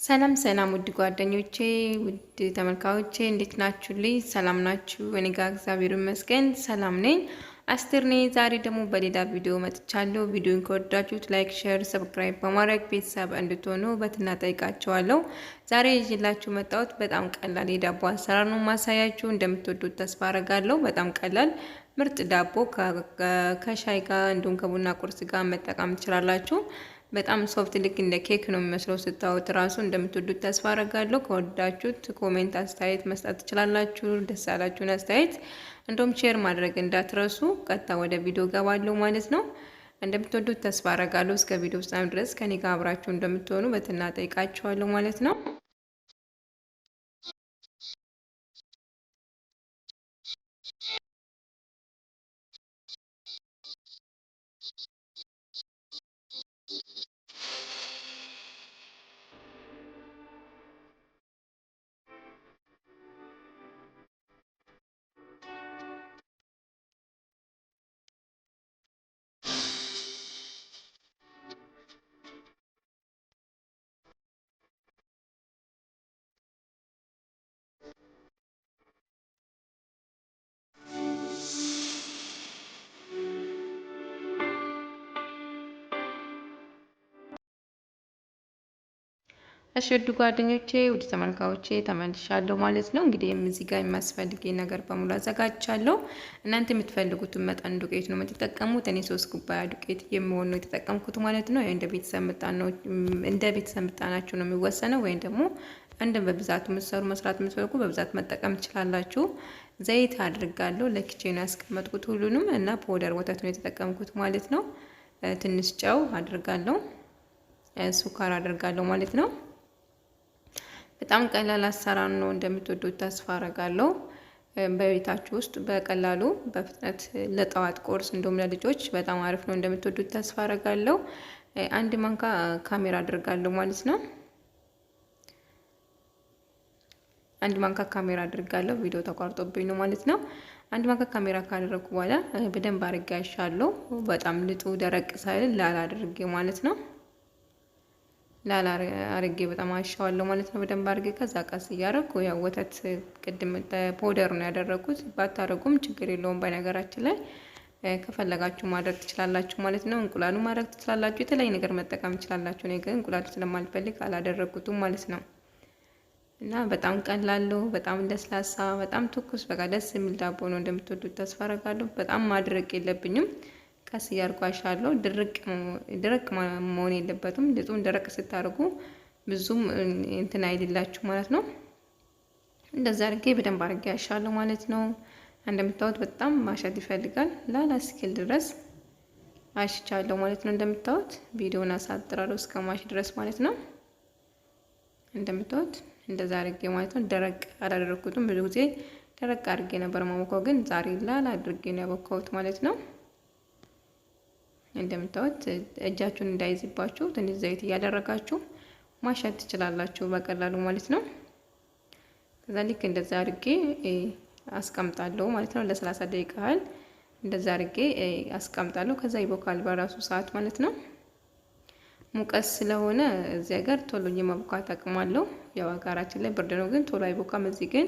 ሰላም ሰላም ውድ ጓደኞቼ ውድ ተመልካዮቼ እንዴት ናችሁልኝ? ሰላም ናችሁ? እኔ ጋር እግዚአብሔር ይመስገን ሰላም ነኝ። አስቴር ነኝ። ዛሬ ደግሞ በሌላ ቪዲዮ መጥቻለሁ። ቪዲዮን ከወዳችሁት ላይክ፣ ሼር፣ ሰብስክራይብ በማድረግ ቤተሰብ እንድትሆኑ በትና ጠይቃችኋለሁ። ዛሬ ይዤላችሁ መጣሁት በጣም ቀላል የዳቦ አሰራር ነው ማሳያችሁ። እንደምትወዱት ተስፋ አረጋለሁ። በጣም ቀላል ምርጥ ዳቦ ከሻይ ጋር እንዲሁም ከቡና ቁርስ ጋር መጠቀም ትችላላችሁ። በጣም ሶፍት ልክ እንደ ኬክ ነው የሚመስለው ስታዩት ራሱ እንደምትወዱት ተስፋ አረጋለሁ። ከወዳችሁት ኮሜንት አስተያየት መስጠት ትችላላችሁ። ደስ ያላችሁን አስተያየት እንደውም ሼር ማድረግ እንዳትረሱ። ቀጥታ ወደ ቪዲዮ ገባለሁ ማለት ነው። እንደምትወዱት ተስፋ አረጋለሁ። እስከ ቪዲዮ ፍጻሜ ድረስ ከኔ ጋር አብራችሁ እንደምትሆኑ በትና ጠይቃችኋለሁ ማለት ነው። እሺ ውድ ጓደኞቼ ውድ ተመልካዮቼ ተመልሻለሁ ማለት ነው። እንግዲህ እዚህ ጋር የሚያስፈልገኝ ነገር በሙሉ አዘጋጅቻለሁ። እናንተ የምትፈልጉትን መጠን ዱቄት ነው የምትጠቀሙት። እኔ 3 ኩባያ ዱቄት የሚሆን ነው የተጠቀምኩት ማለት ነው። እንደ ቤተሰብ ምጣናችሁ ነው የሚወሰነው። ወይም ደግሞ እንደ በብዛት መስራት የምትፈልጉ በብዛት መጠቀም ትችላላችሁ። ዘይት አድርጋለሁ። ለክቼ ነው ያስቀመጥኩት ሁሉንም እና ፓውደር ወተት ነው የተጠቀምኩት ማለት ነው። ትንሽ ጨው አድርጋለሁ። ሱካር አድርጋለሁ ማለት ነው። በጣም ቀላል አሰራር ነው። እንደምትወዱት ተስፋ አረጋለሁ። በቤታችሁ ውስጥ በቀላሉ በፍጥነት ለጠዋት ቁርስ እንዲሁም ለልጆች በጣም አሪፍ ነው። እንደምትወዱት ተስፋ አረጋለሁ። አንድ ማንካ ካሜራ አድርጋለሁ ማለት ነው። አንድ ማንካ ካሜራ አድርጋለሁ። ቪዲዮ ተቋርጦብኝ ነው ማለት ነው። አንድ ማንካ ካሜራ ካደረኩ በኋላ በደንብ አድርጌ አሻለሁ። በጣም ልጡ ደረቅ ሳይል ላላ አድርጌ ማለት ነው። ላላ አርጌ በጣም አሻዋለሁ ማለት ነው። በደንብ አርጌ ከዛ ቀስ እያደረኩ ያው ወተት ቅድም ፓውደር ነው ያደረኩት። ባታረጉም ችግር የለውም። በነገራችን ላይ ከፈለጋችሁ ማድረግ ትችላላችሁ ማለት ነው። እንቁላሉ ማድረግ ትችላላችሁ። የተለያየ ነገር መጠቀም ትችላላችሁ። እኔ ግን እንቁላሉ ስለማልፈልግ አላደረኩትም ማለት ነው። እና በጣም ቀላል ነው። በጣም ለስላሳ፣ በጣም ትኩስ፣ በቃ ደስ የሚል ዳቦ ነው። እንደምትወዱት ተስፋ አረጋለሁ። በጣም ማድረቅ የለብኝም። ቀስ እያልኩ አሻለሁ። ድርቅ መሆን የለበትም። ልጡን ደረቅ ስታደርጉ ብዙም እንትን አይልላችሁ ማለት ነው። እንደዛ አድርጌ በደንብ አድርጌ አሻለሁ ማለት ነው። እንደምታዩት በጣም ማሸት ይፈልጋል። ላላ እስኪል ድረስ አሽቻለሁ ማለት ነው። እንደምታዩት ቪዲዮውን አሳጥራለሁ እስከ ማሽ ድረስ ማለት ነው። እንደምታዩት እንደዛ አድርጌ ማለት ነው። ደረቅ አላደረኩትም። ብዙ ጊዜ ደረቅ አድርጌ ነበር ማሞካው፣ ግን ዛሬ ላላ አድርጌ ነው ያቦካሁት ማለት ነው። እንደምታዩት እጃችሁን እንዳይዝባችሁ ትንሽ ዘይት እያደረጋችሁ ማሸት ትችላላችሁ በቀላሉ ማለት ነው። ከዛ ልክ እንደዛ አድርጌ አስቀምጣለሁ ማለት ነው። ለ30 ደቂቃ ያህል እንደዛ አድርጌ አስቀምጣለሁ። ከዛ ይቦካል በራሱ ሰዓት ማለት ነው። ሙቀስ ስለሆነ እዚህ ሀገር ቶሎ የማቦካት አቅም አለው። ያው ሀገራችን ላይ ብርድ ነው፣ ግን ቶሎ አይቦካም። እዚህ ግን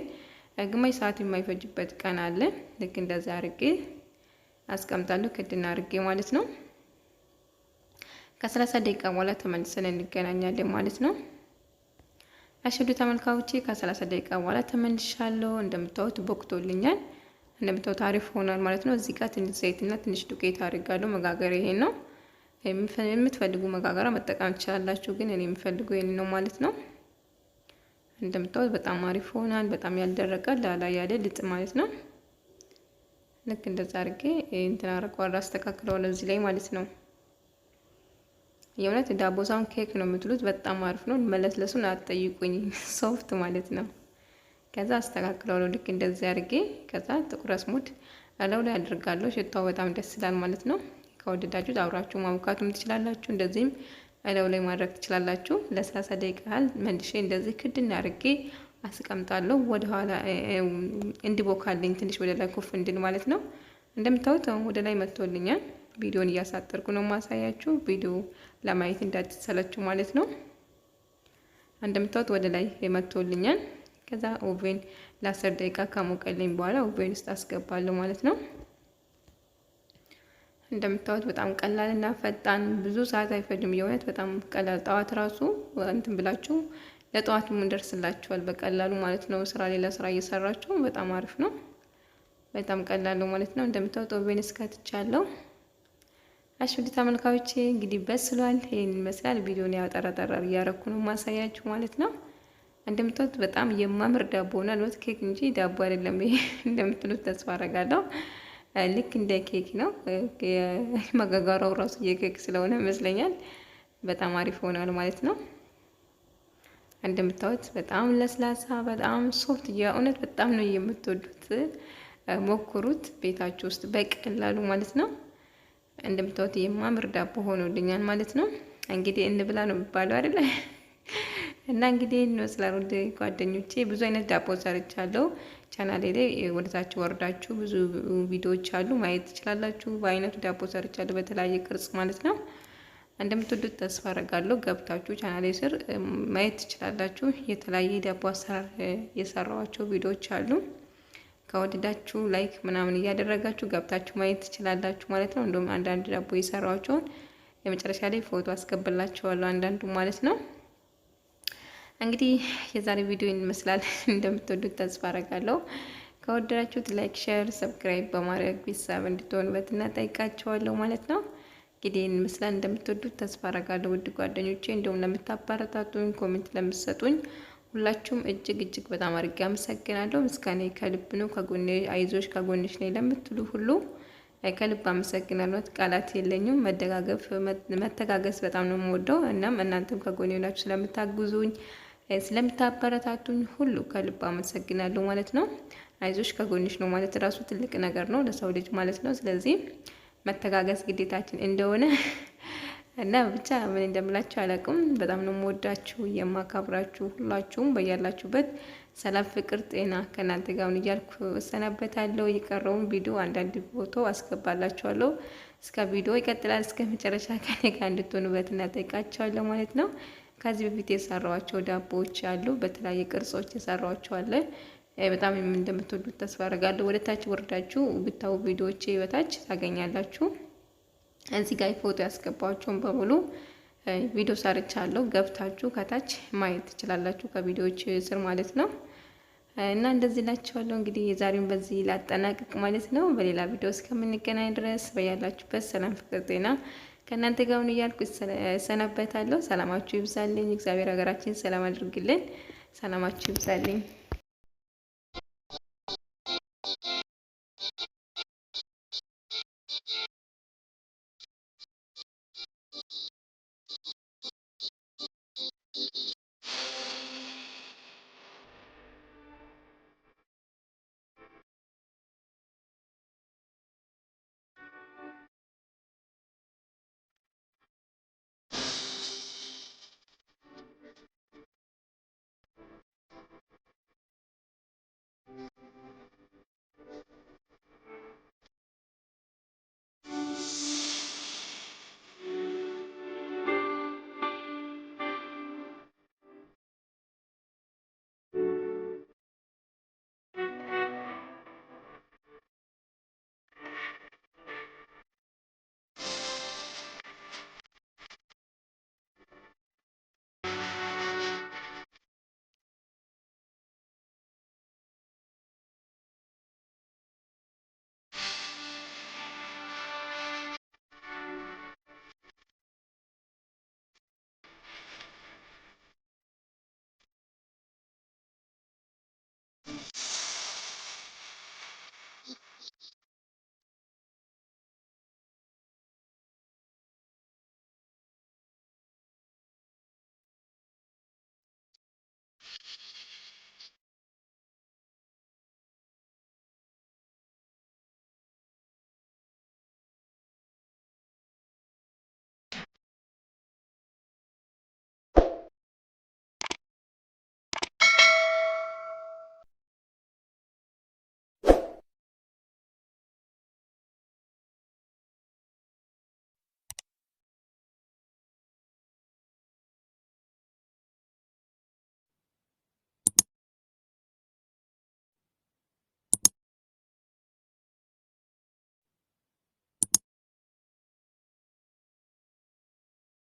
ግማሽ ሰዓት የማይፈጅበት ቀን አለ። ልክ እንደዛ አድርጌ አስቀምጣለሁ ክድና አድርጌ ማለት ነው። ከ30 ደቂቃ በኋላ ተመልሰን እንገናኛለን ማለት ነው። አሽዱ ተመልካዮቼ ከ30 ደቂቃ በኋላ ተመልሻለሁ። እንደምታዩት ቦክቶልኛል። እንደምታዩት አሪፍ ሆኗል ማለት ነው። እዚህ ጋር ትንሽ ዘይትና ትንሽ ዱቄት አድርጋለሁ። መጋገሪያ ይሄን ነው። የምትፈልጉ መጋገሪያ መጠቀም ትችላላችሁ፣ ግን እኔ የምፈልገው ይሄን ነው ማለት ነው። እንደምታዩት በጣም አሪፍ ሆኗል። በጣም ያልደረቀ ላላ ያለ ልጥ ማለት ነው። ልክ እንደዛ አድርጌ እንትን አረጋለሁ፣ አስተካክለዋለሁ እዚህ ላይ ማለት ነው። የእውነት ዳቦ ሳይሆን ኬክ ነው የምትሉት። በጣም አሪፍ ነው። መለስለሱን አትጠይቁኝ፣ ሶፍት ማለት ነው። ከዛ አስተካክለዋለሁ ልክ እንደዚህ አድርጌ። ከዛ ጥቁር አዝሙድ እላዩ ላይ አድርጋለሁ። ሽታው በጣም ደስ ይላል ማለት ነው። ከወደዳችሁት አብራችሁ ማቡካቱም ትችላላችሁ። እንደዚህም እላዩ ላይ ማድረግ ትችላላችሁ። ለ30 ደቂቃ ያህል መልሼ እንደዚህ ክድና አድርጌ አስቀምጣለሁ። ወደ ኋላ እንዲቦካልኝ ትንሽ ወደ ላይ ኩፍ እንድል ማለት ነው። እንደምታዩት ወደ ላይ መጥቶልኛል። ቪዲዮን እያሳጠርኩ ነው ማሳያችሁ። ቪዲዮ ለማየት እንዳትሰለቹ ማለት ነው። እንደምታዩት ወደ ላይ መጥቶልኛል። ከዛ ኦቬን ለ10 ደቂቃ ከሞቀልኝ በኋላ ኦቬን ውስጥ አስገባለሁ ማለት ነው። እንደምታዩት በጣም ቀላል እና ፈጣን ብዙ ሰዓት አይፈጅም። የእውነት በጣም ቀላል ጠዋት ራሱ እንትን ብላችሁ ለጠዋት እንደርስላችኋል በቀላሉ ማለት ነው። ስራ ሌላ ስራ እየሰራችሁ በጣም አሪፍ ነው። በጣም ቀላል ነው ማለት ነው። እንደምታዩት ኦቬን እስከትቻለሁ። እሺ ውድ ተመልካቾቼ እንግዲህ በስሏል። ይሄን ይመስላል። ቪዲዮን ያው ጠራጠራ እያረኩ ነው ማሳያችሁ ማለት ነው። እንደምታዩት በጣም የማምር ዳቦ ሆኗል። ወት ኬክ እንጂ ዳቦ አይደለም ይሄ እንደምትሉት ተስፋ አደርጋለሁ። ልክ እንደ ኬክ ነው። መጋገሪያው ራሱ የኬክ ስለሆነ ይመስለኛል በጣም አሪፍ ሆኗል ማለት ነው። እንደምታዩት በጣም ለስላሳ በጣም ሶፍት የእውነት በጣም ነው የምትወዱት። ሞክሩት ቤታችሁ ውስጥ በቀላሉ ማለት ነው። እንደምታዩት የማምር ዳቦ ሆኖልኛል ማለት ነው። እንግዲህ እንብላ ነው የሚባለው አይደለ? እና እንግዲህ እንመስላል ውድ ጓደኞቼ ብዙ አይነት ዳቦ ሰርቻለሁ። ቻናሌ ላይ ወደታች ወርዳችሁ ብዙ ቪዲዮዎች አሉ ማየት ትችላላችሁ። በአይነቱ ዳቦ ሰርቻለሁ በተለያየ ቅርጽ ማለት ነው። እንደምትወዱት ተስፋ አደርጋለሁ። ገብታችሁ ቻናሌ ስር ማየት ትችላላችሁ። የተለያየ ዳቦ አሰራር የሰራኋቸው ቪዲዮዎች አሉ። ከወደዳችሁ ላይክ ምናምን እያደረጋችሁ ገብታችሁ ማየት ትችላላችሁ ማለት ነው። እንደውም አንዳንድ ዳቦ የሰራኋቸውን የመጨረሻ ላይ ፎቶ አስቀብላችኋለሁ አንዳንዱ ማለት ነው። እንግዲህ የዛሬ ቪዲዮ ይመስላል። እንደምትወዱት ተስፋ አደርጋለሁ። ከወደዳችሁት ላይክ፣ ሼር፣ ሰብስክራይብ በማድረግ ቤተሰብ እንድትሆኑ በትና ጠይቃችኋለሁ ማለት ነው። እንግዲህ ይመስላል። እንደምትወዱት ተስፋ አደርጋለሁ ውድ ጓደኞቼ። እንደውም ለምታበረታቱኝ ኮሜንት ለምትሰጡኝ ሁላችሁም እጅግ በጣም አድርጌ አመሰግናለሁ። ምስጋናዬ ከልብ ነው። ከጎኔ አይዞሽ ከጎንሽ ነኝ ለምትሉ ሁሉ ከልብ አመሰግናለሁ። ቃላት የለኝም። መተጋገዝ በጣም ነው የምወደው። እናም እናንተም ከጎኔ ሆናችሁ ስለምታግዙኝ ስለምታበረታቱኝ ሁሉ ከልብ አመሰግናለሁ ማለት ነው። አይዞሽ ከጎንሽ ነው ማለት ራሱ ትልቅ ነገር ነው ለሰው ልጅ ማለት ነው። ስለዚህ መተጋገዝ ግዴታችን እንደሆነ እና ብቻ ምን እንደምላችሁ አላውቅም። በጣም ነው የምወዳችሁ የማካብራችሁ። ሁላችሁም በያላችሁበት ሰላም፣ ፍቅር፣ ጤና ከእናንተ ጋር ነው እያልኩ እሰናበታለሁ። የቀረውን ቪዲዮ አንዳንድ ፎቶ አስገባላችኋለሁ። እስከ ቪዲዮ ይቀጥላል። እስከ መጨረሻ ከኔ ጋር እንድትሆኑበት እናጠይቃችኋለሁ ማለት ነው። ከዚህ በፊት የሰራኋቸው ዳቦዎች አሉ። በተለያየ ቅርጾች የሰራኋቸው አለ። በጣም እንደምትወዱት ተስፋ አደርጋለሁ። ወደ ታች ወርዳችሁ ብታዩ ቪዲዮዎቼ በታች ታገኛላችሁ። እዚህ ጋር ፎቶ ያስገባቸውን በሙሉ ቪዲዮ ሰርቻለሁ። ገብታችሁ ከታች ማየት ትችላላችሁ ከቪዲዮዎች ስር ማለት ነው። እና እንደዚህ ላችኋለሁ። እንግዲህ የዛሬውን በዚህ ላጠናቅቅ ማለት ነው። በሌላ ቪዲዮ እስከምንገናኝ ድረስ በያላችሁበት ሰላም፣ ፍቅር፣ ጤና ከእናንተ ጋር ነው እያልኩ እሰናበታለሁ። ሰላማችሁ ይብዛልኝ። እግዚአብሔር ሀገራችን ሰላም አድርግልን። ሰላማችሁ ይብዛልኝ።